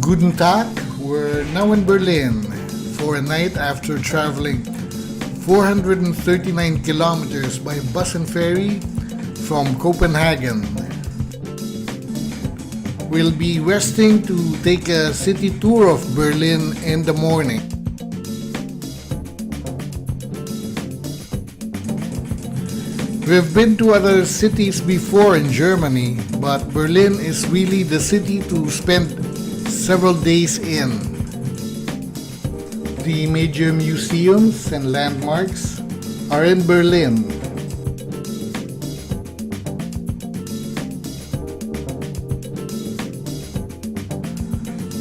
Guten Tag, we're now in Berlin for a night after traveling 439 kilometers by bus and ferry from Copenhagen. We'll be resting to take a city tour of Berlin in the morning. We've been to other cities before in Germany, but Berlin is really the city to spend several days in. The major museums and landmarks are in Berlin.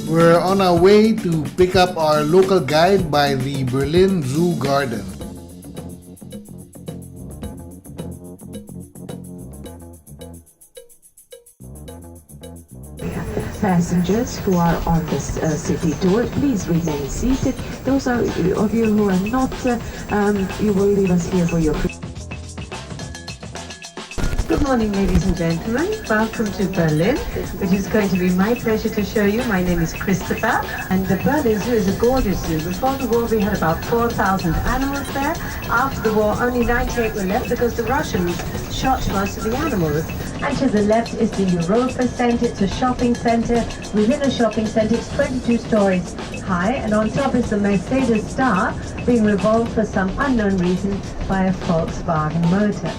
We're on our way to pick up our local guide by the Berlin Zoo Garden. Passengers who are on this city tour, please remain seated. Those of you who are not, you will leave us here for your... Good morning, ladies and gentlemen. Welcome to Berlin, which is going to be my pleasure to show you. My name is Christopher, and the Berlin Zoo is a gorgeous zoo. Before the war, we had about 4,000 animals there. After the war, only 98 were left because the Russians shot most of the animals. And to the left is the Europa Center. It's a shopping center. Within a shopping center, it's 22 stories high, and on top is the Mercedes star being revolved for some unknown reason by a Volkswagen motor.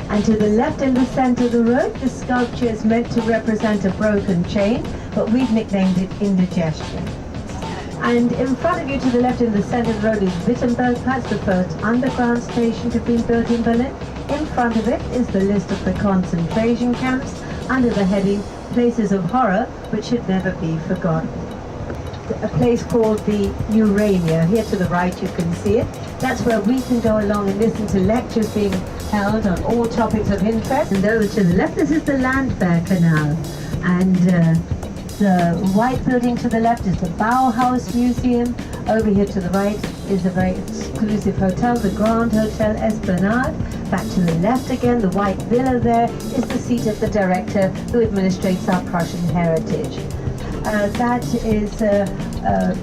And to the left in the center of the road, the sculpture is meant to represent a broken chain, but we've nicknamed it indigestion. And in front of you to the left in the center of the road is Wittenbergplatz, the first underground station to be built in Berlin. In front of it is the list of the concentration camps under the heading Places of Horror, which should never be forgotten. A place called the Urania. Here to the right you can see it. That's where we can go along and listen to lectures being held on all topics of interest. And over to the left, this is the Landwehr Canal. And the white building to the left is the Bauhaus Museum. Over here to the right is a very exclusive hotel, the Grand Hotel Esplanade. Back to the left again, the white villa there is the seat of the director who administrates our Prussian heritage. That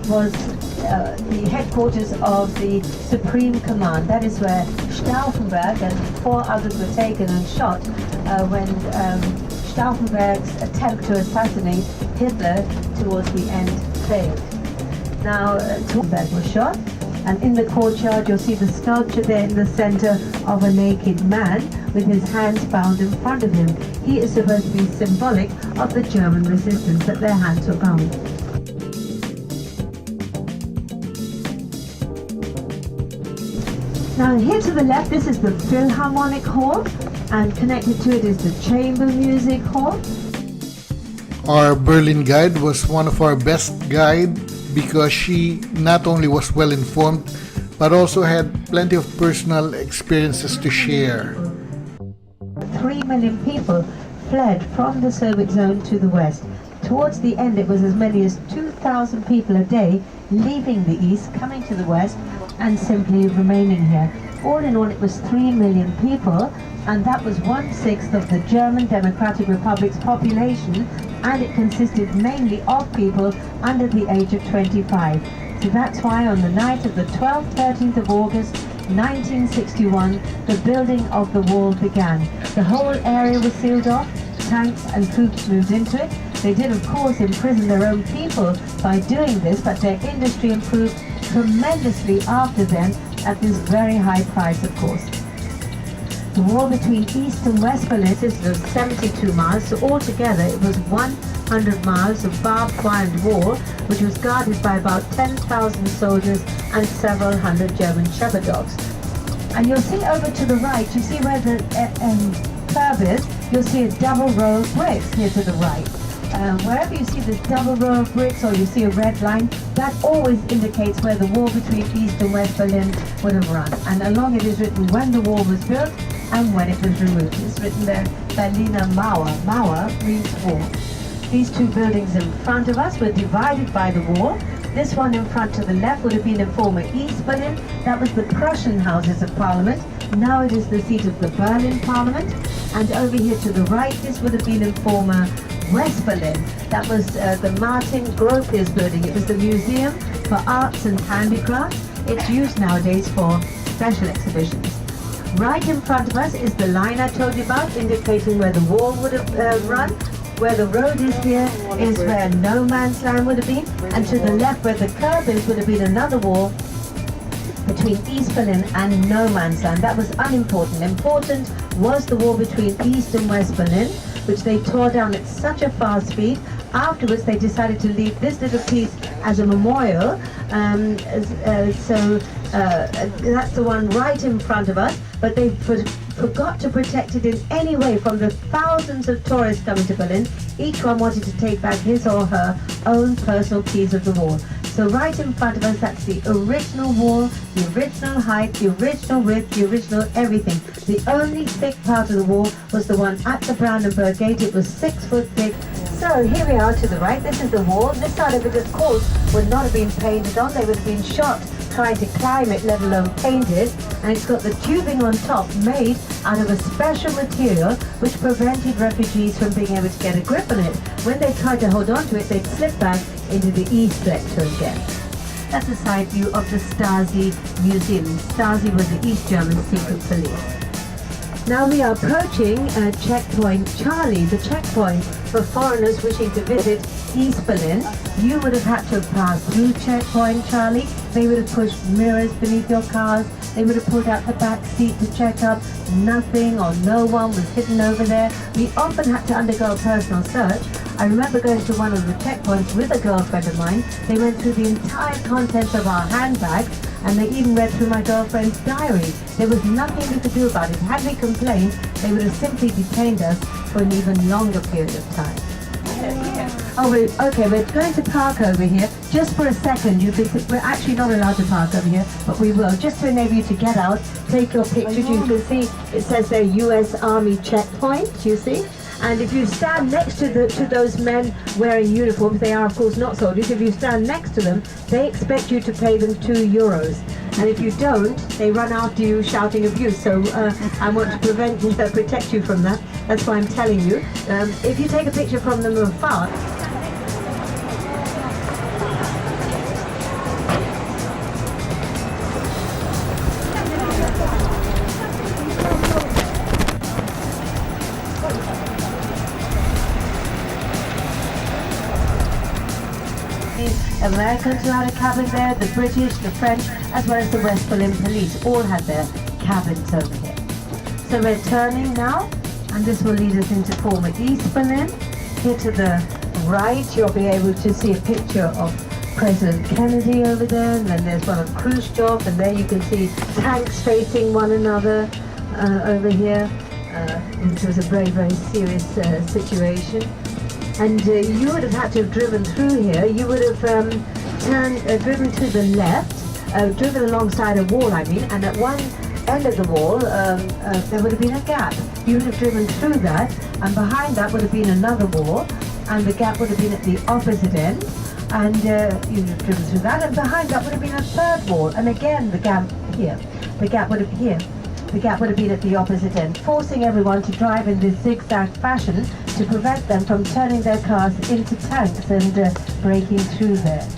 was the headquarters of the Supreme Command. That is where Stauffenberg and 4 others were taken and shot when Stauffenberg's attempt to assassinate Hitler towards the end failed. Now, Stauffenberg was shot, and in the courtyard you'll see the sculpture there in the center of a naked man with his hands bound in front of him. He is supposed to be symbolic of the German resistance, that their hands were bound. Now here to the left, this is the Philharmonic Hall, and connected to it is the Chamber Music Hall. Our Berlin guide was one of our best guides because she not only was well informed but also had plenty of personal experiences to share. 3 million people fled from the Soviet zone to the west. Towards the end it was as many as 2,000 people a day leaving the east, coming to the west and simply remaining here. All in all it was 3 million people, and that was 1/6 of the German Democratic Republic's population, and it consisted mainly of people under the age of 25. So that's why on the night of the 12th, 13th of August 1961, the building of the wall began. The whole area was sealed off, tanks and troops moved into it. They did of course imprison their own people by doing this, but their industry improved tremendously after then at this very high price of course. The wall between East and West Berlin is 72 miles, so altogether it was 100 miles of barbed wire wall, which was guarded by about 10,000 soldiers and several hundred German shepherd dogs. And you'll see over to the right, you see where the curve is, you'll see a double row of bricks here to the right. Wherever you see this double row of bricks or you see a red line, that always indicates where the wall between East and West Berlin would have run. And along it is written when the wall was built and when it was removed. It's written there, Berliner Mauer. Mauer means wall. These two buildings in front of us were divided by the wall. This one in front to the left would have been in former East Berlin. That was the Prussian Houses of Parliament. Now it is the seat of the Berlin Parliament. And over here to the right, this would have been in former West Berlin. That was the Martin Gropius building. It was the Museum for Arts and Handicrafts. It's used nowadays for special exhibitions. Right in front of us is the line I told you about, indicating where the wall would have run. Where the road is here is where no man's land would have been, and to the left where the curb is would have been another wall between East Berlin and no man's land. That was unimportant. Important was the wall between East and West Berlin, which they tore down at such a fast speed. Afterwards, they decided to leave this little piece as a memorial. That's the one right in front of us, but they forgot to protect it in any way from the thousands of tourists coming to Berlin. Each one wanted to take back his or her own personal piece of the wall. So right in front of us, that's the original wall, the original height, the original width, the original everything. The only thick part of the wall was the one at the Brandenburg Gate. It was 6 foot thick. So here we are to the right. This is the wall. This side of it, of course, would not have been painted on. They would have been shot trying to climb it, let alone painted. And it's got the tubing on top made out of a special material which prevented refugees from being able to get a grip on it. When they tried to hold on to it, they'd slip back into the East sector again. That's a side view of the Stasi Museum. Stasi was the East German secret police. Now we are approaching Checkpoint Charlie, the checkpoint for foreigners wishing to visit East Berlin. You would have had to have passed through Checkpoint Charlie. They would have pushed mirrors beneath your cars. They would have pulled out the back seat to check up. Nothing or no one was hidden over there. We often had to undergo a personal search. I remember going to one of the checkpoints with a girlfriend of mine. They went through the entire contents of our handbag, and they even read through my girlfriend's diary. There was nothing we could do about it. Had we complained, they would have simply detained us for an even longer period of time. Okay, we're going to park over here just for a second. We're actually not allowed to park over here, but we will, just to enable you to get out, take your pictures. You can see it says there U.S. Army checkpoint, you see? And if you stand next to those men wearing uniforms, they are of course not soldiers. If you stand next to them, they expect you to pay them €2. And if you don't, they run after you shouting abuse. So I want to protect you from that. That's why I'm telling you. If you take a picture from them afar, Americans who had a cabin there, the British, the French, as well as the West Berlin police, all had their cabins over here. So we're turning now, and this will lead us into former East Berlin. Here to the right, you'll be able to see a picture of President Kennedy over there, and then there's one of Khrushchev, and there you can see tanks facing one another over here, which was a very, very serious situation. And you would have had to have driven through here. You would have driven to the left, driven alongside a wall, I mean, and at one end of the wall, there would have been a gap. You would have driven through that, and behind that would have been another wall, and the gap would have been at the opposite end, and you would have driven through that, and behind that would have been a third wall, and again the gap here. The gap would have here. The gap would have been at the opposite end, forcing everyone to drive in this zigzag fashion to prevent them from turning their cars into tanks and breaking through there.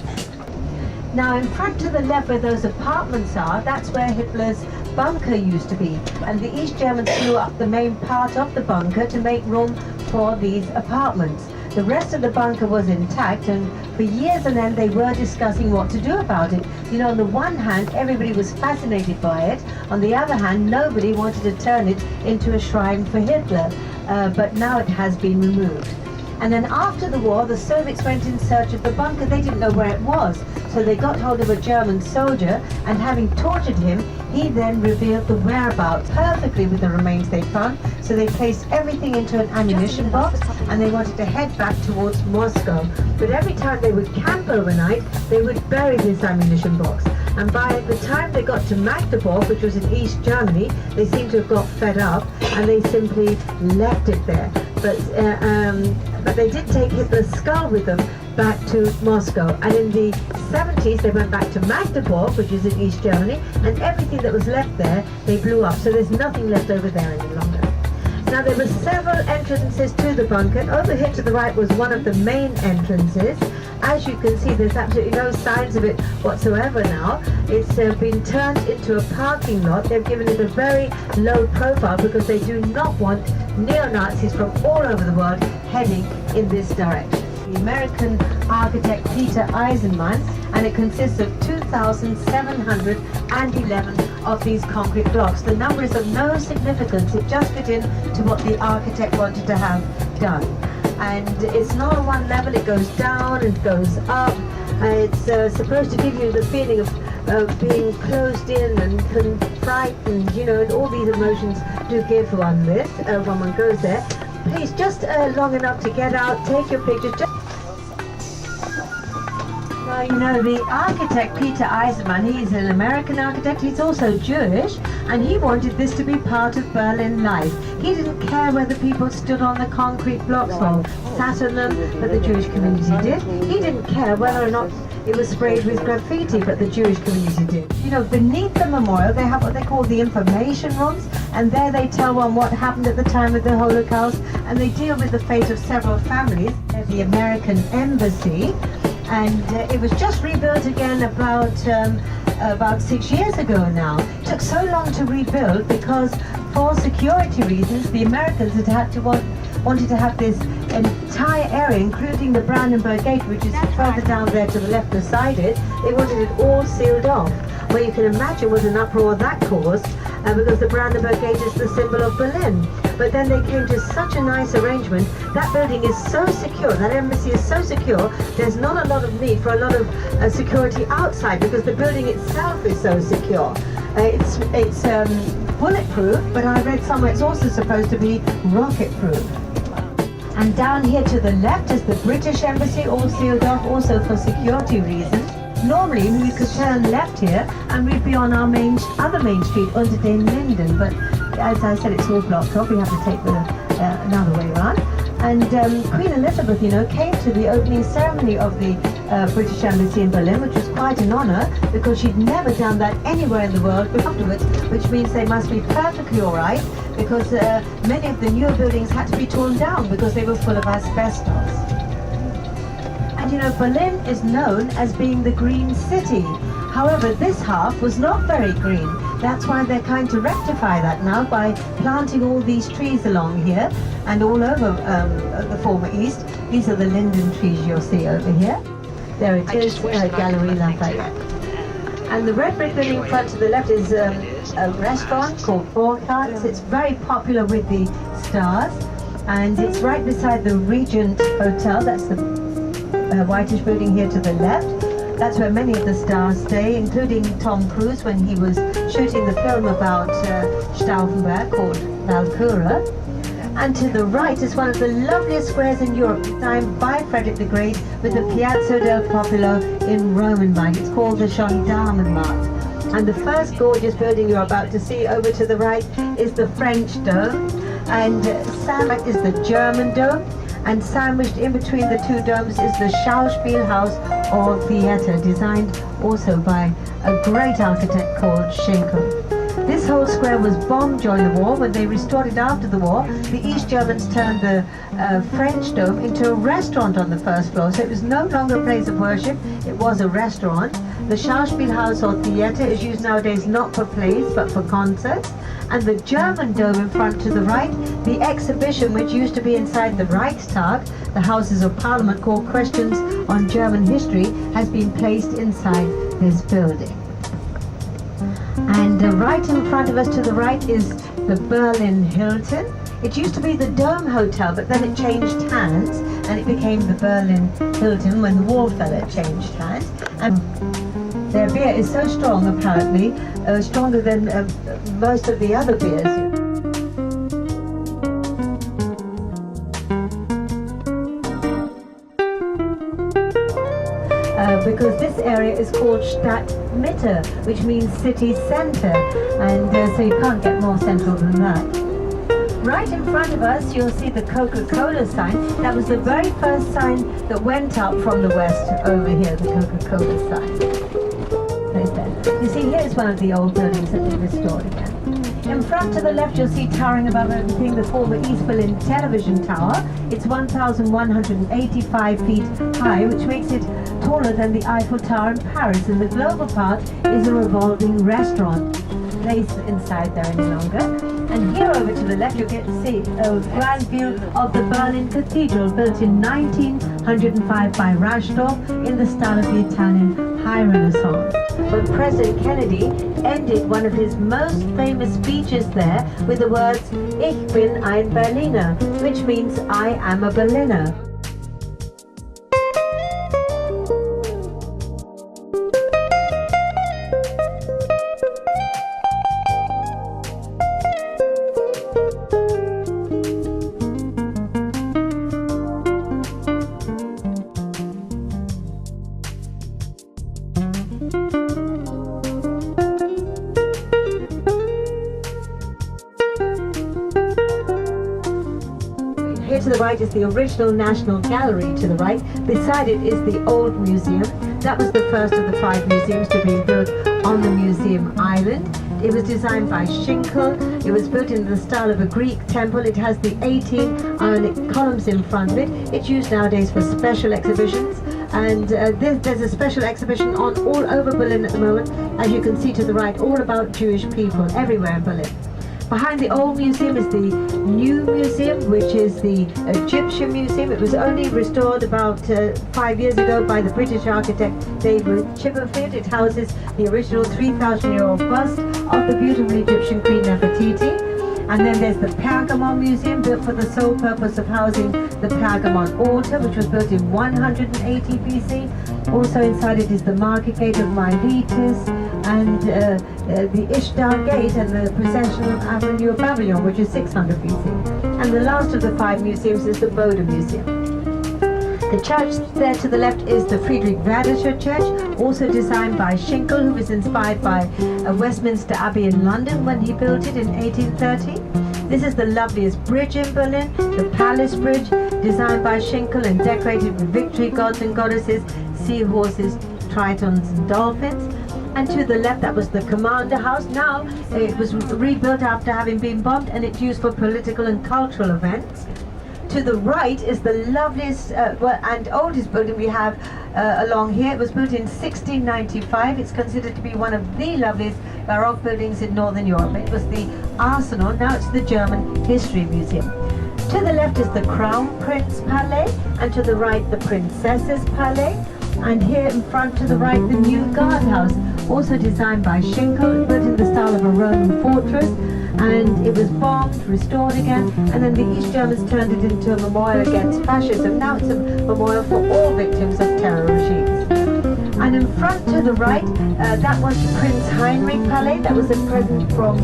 Now in front to the left where those apartments are, that's where Hitler's bunker used to be. And the East Germans blew up the main part of the bunker to make room for these apartments. The rest of the bunker was intact, and for years on end they were discussing what to do about it. You know, on the one hand, everybody was fascinated by it. On the other hand, nobody wanted to turn it into a shrine for Hitler. But now it has been removed. And then after the war, the Soviets went in search of the bunker. They didn't know where it was. So they got hold of a German soldier, and having tortured him, he then revealed the whereabouts perfectly with the remains they found. So they placed everything into an ammunition box, and they wanted to head back towards Moscow. But every time they would camp overnight, they would bury this ammunition box. And by the time they got to Magdeburg, which was in East Germany, they seemed to have got fed up, and they simply left it there. But they did take Hitler's skull with them back to Moscow. And in the 70s, they went back to Magdeburg, which is in East Germany, and everything that was left there, they blew up. So there's nothing left over there any longer. Now there were several entrances to the bunker. Over here to the right was one of the main entrances. As you can see, there's absolutely no signs of it whatsoever now. It's been turned into a parking lot. They've given it a very low profile because they do not want neo-Nazis from all over the world heading in this direction. The American architect Peter Eisenman, and it consists of 2,711 of these concrete blocks. The number is of no significance. It just fit in to what the architect wanted to have done. And it's not on one level, it goes down and goes up. It's supposed to give you the feeling of being closed in and frightened, you know, and all these emotions do give one this when one goes there. Please, just long enough to get out, take your pictures. Now, you know, the architect Peter Eisenman, he's an American architect, he's also Jewish, and he wanted this to be part of Berlin life. He didn't care whether people stood on the concrete blocks or sat on them, but the Jewish community did. He didn't care whether or not it was sprayed with graffiti, but the Jewish community did. You know, beneath the memorial, they have what they call the information rooms, and there they tell one what happened at the time of the Holocaust, and they deal with the fate of several families at the American embassy. And it was just rebuilt again about 6 years ago now. It took so long to rebuild because for security reasons the Americans wanted to have this entire area, including the Brandenburg Gate, which is further down there to the left beside it. They wanted it all sealed off. Well, you can imagine what an uproar that caused because the Brandenburg Gate is the symbol of Berlin. But then they came to such a nice arrangement. That building is so secure, that embassy is so secure, there's not a lot of need for a lot of security outside because the building itself is so secure. It's bulletproof, but I read somewhere it's also supposed to be rocket-proof. And down here to the left is the British Embassy, all sealed off also for security reasons. Normally we could turn left here and we'd be on our other main street, Unter den Linden, but as I said, it's all blocked off. We have to take another way around. And Queen Elizabeth, you know, came to the opening ceremony of the British Embassy in Berlin, which was quite an honor because she'd never done that anywhere in the world afterwards, which means they must be perfectly all right because many of the newer buildings had to be torn down because they were full of asbestos. And you know, Berlin is known as being the green city. However, this half was not very green. That's why they're trying to rectify that now by planting all these trees along here and all over the former East. These are the linden trees you'll see over here. There it is, Galerie Lafayette. And the red brick building in front to the left is a restaurant called Burkhardt. It's very popular with the stars. And it's right beside the Regent Hotel. That's the whitish building here to the left. That's where many of the stars stay, including Tom Cruise when he was shooting the film about Stauffenberg called Valkyra. And to the right is one of the loveliest squares in Europe, designed by Frederick the Great with the Piazza del Popolo in Romanburg. It's called the Gendarmenmarkt. And the first gorgeous building you're about to see over to the right is the French Dome, and sandwiched is the German Dome. And sandwiched in between the two domes is the Schauspielhaus or theatre, designed also by a great architect called Schinkel. This whole square was bombed during the war. When they restored it after the war, the East Germans turned the French Dome into a restaurant on the first floor. So it was no longer a place of worship, it was a restaurant. The Schauspielhaus or theatre is used nowadays not for plays but for concerts. And the German Dome in front to the right, the exhibition which used to be inside the Reichstag, the Houses of Parliament, called Questions on German History, has been placed inside this building. And right in front of us to the right is the Berlin Hilton. It used to be the Dome Hotel, but then it changed hands and it became the Berlin Hilton when the wall fell. It changed hands. And their beer is so strong, apparently, stronger than most of the other beers. Because this area is called Stadtmitte, which means city centre, and so you can't get more central than that. Right in front of us, you'll see the Coca-Cola sign. That was the very first sign that went up from the west over here, the Coca-Cola sign. You see, here's one of the old buildings that they restored again. In front to the left, you'll see towering above everything the former East Berlin Television Tower. It's 1,185 feet high, which makes it taller than the Eiffel Tower in Paris. And the global part is a revolving restaurant. Place inside there any longer. And here over to the left, you'll get to see a grand view of the Berlin Cathedral, built in 1905 by Raschdorff in the style of the Italian High Renaissance. But President Kennedy ended one of his most famous speeches there with the words, "Ich bin ein Berliner," which means I am a Berliner. Here to the right is the original National Gallery to the right. Beside it is the Old Museum. That was the first of the 5 museums to be built on the museum island. It was designed by Schinkel. It was built in the style of a Greek temple. It has the 18 ionic columns in front of it. It's used nowadays for special exhibitions. And there's a special exhibition on all over Berlin at the moment, as you can see to the right, all about Jewish people everywhere in Berlin. Behind the old museum is the new museum, which is the Egyptian Museum. It was only restored about 5 years ago by the British architect David Chipperfield. It houses the original 3,000-year-old bust of the beautiful Egyptian Queen Nefertiti. And then there's the Pergamon Museum, built for the sole purpose of housing the Pergamon altar, which was built in 180 BC. Also inside it is the Market Gate of Miletus, and the Ishtar Gate and the Processional Avenue of Babylon, which is 600 BC. And the last of the 5 museums is the Bode Museum. The church there to the left is the Friedrich Werderscher Church, also designed by Schinkel, who was inspired by Westminster Abbey in London when he built it in 1830. This is the loveliest bridge in Berlin, the Palace Bridge, designed by Schinkel and decorated with victory gods and goddesses, seahorses, tritons and dolphins. And to the left, that was the Commander House. Now it was rebuilt after having been bombed, and it's used for political and cultural events. To the right is the loveliest and oldest building we have along here. It was built in 1695. It's considered to be one of the loveliest Baroque buildings in Northern Europe. It was the Arsenal, now it's the German History Museum. To the left is the Crown Prince Palais, and to the right the Princess's Palais. And here in front to the right, the new guardhouse, also designed by Schinkel, built in the style of a Roman fortress. And it was bombed, restored again, and then the East Germans turned it into a memorial against fascism. Now it's a memorial for all victims of terror regimes. And in front to the right, that was Prince Heinrich Palais. That was a present from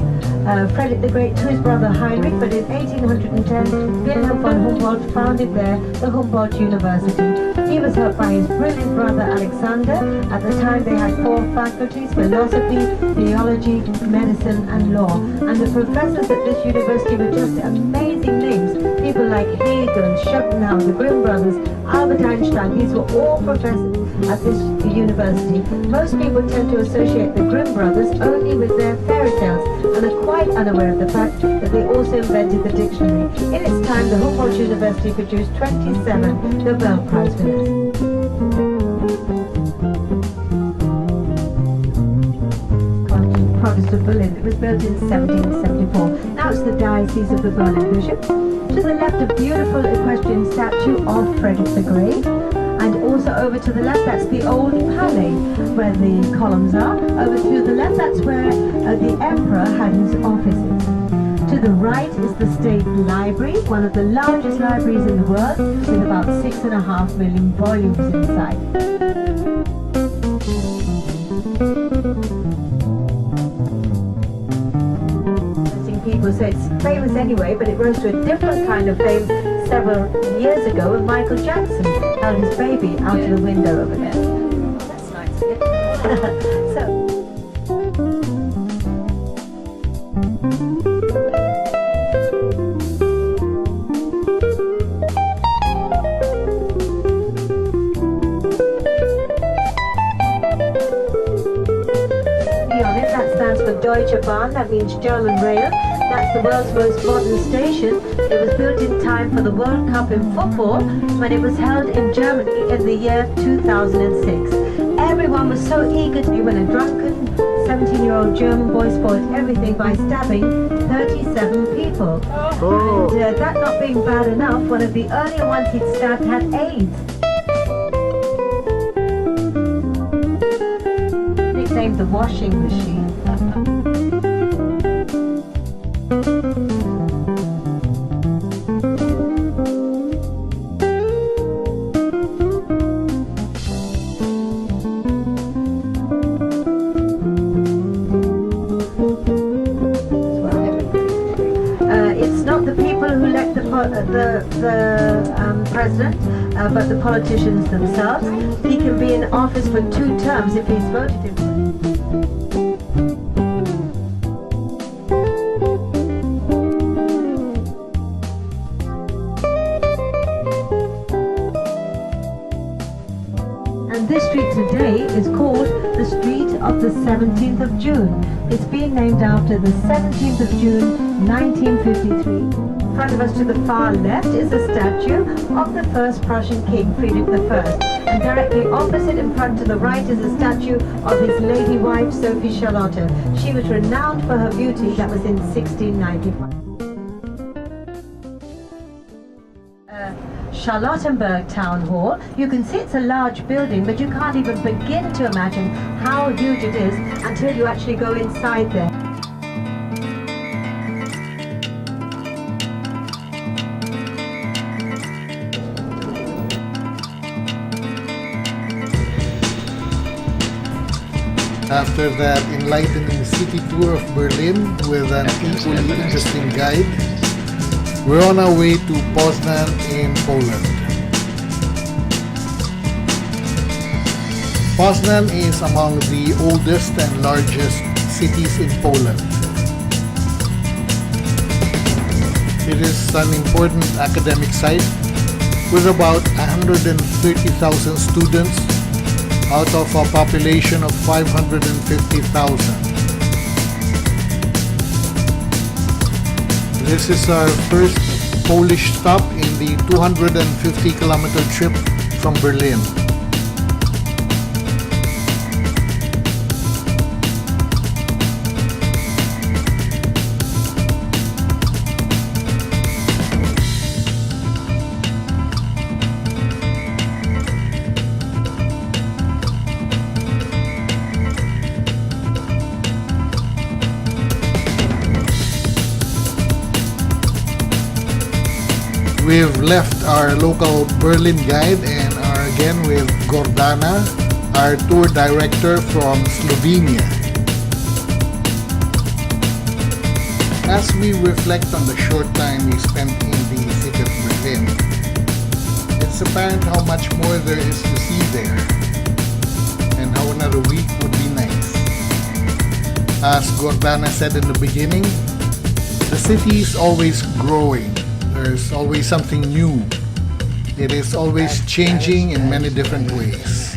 Frederick the Great to his brother Heinrich, but in 1810, Wilhelm von Humboldt founded there the Humboldt University. He was helped by his brilliant brother Alexander. At the time they had 4 faculties: philosophy, theology, medicine and law. And the professors at this university were just amazing names. People like Hegel, Schopenhauer, the Grimm brothers, Albert Einstein. These were all professors at this university. Most people tend to associate the Grimm brothers only with their fairy tales and are quite unaware of the fact that they also invented the dictionary. In its time, the Humboldt University produced 27 Nobel Prize winners. Protestant Berlin. It was built in 1774. Now it's the Diocese of the Berlin Bishop. To the left, a beautiful equestrian statue of Frederick the Great. And also over to the left, that's the old Palais, where the columns are. Over to the left, that's where the Emperor had his offices. To the right is the State Library, one of the largest libraries in the world, with about 6.5 million volumes inside. People say it's famous anyway, but it rose to a different kind of fame several years ago when Michael Jackson held his baby out of the window over there. That's nice. So. That stands for Deutsche Bahn, that means German rail. That's the world's most modern station. It was built in time for the World Cup in football when it was held in Germany in the year 2006. Everyone was so eager to when a drunken 17-year-old German boy spoiled everything by stabbing 37 people. And that not being bad enough, one of the earlier ones he'd stabbed had AIDS. Nicknamed the washing machine. It's not the people who elect the president, but the politicians themselves. He can be in office for 2 terms if he's voted in. And this street today is called the Street of the 17th of June. It's been named after the 17th of June, 1953. In front of us to the far left is a statue of the first Prussian king, Friedrich I. And directly opposite in front to the right is a statue of his lady wife, Sophie Charlotte. She was renowned for her beauty. That was in 1695. Charlottenburg Town Hall. You can see it's a large building, but you can't even begin to imagine how huge it is until you actually go inside there. After that enlightening city tour of Berlin with an equally interesting guide, we're on our way to Poznan in Poland. Poznan is among the oldest and largest cities in Poland. It is an important academic site with about 130,000 students out of a population of 550,000. This is our first Polish stop in the 250-kilometer trip from Berlin. We've left our local Berlin guide and are again with Gordana, our tour director from Slovenia. As we reflect on the short time we spent in the city of Berlin, it's apparent how much more there is to see there and how another week would be nice. As Gordana said in the beginning, the city is always growing. There's always something new. It is always changing in many different ways.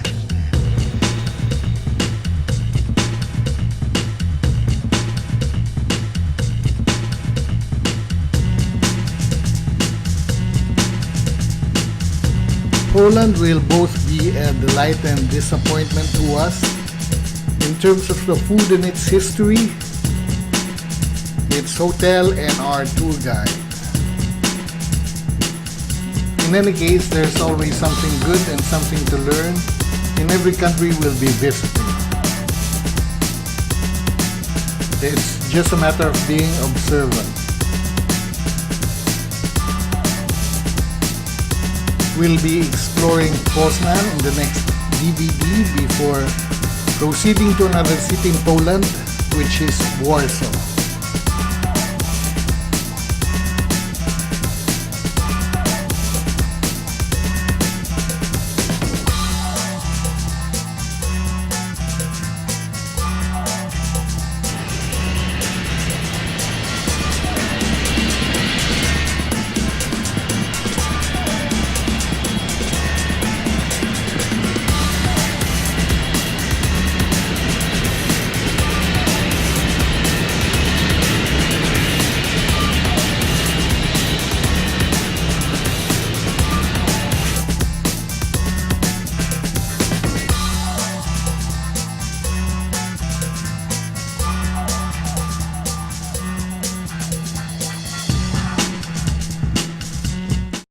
Poland will both be a delight and disappointment to us in terms of the food and its history, its hotel, and our tour guide. In any case, there's always something good and something to learn in every country we'll be visiting. It's just a matter of being observant. We'll be exploring Poznan in the next DVD before proceeding to another city in Poland, which is Warsaw.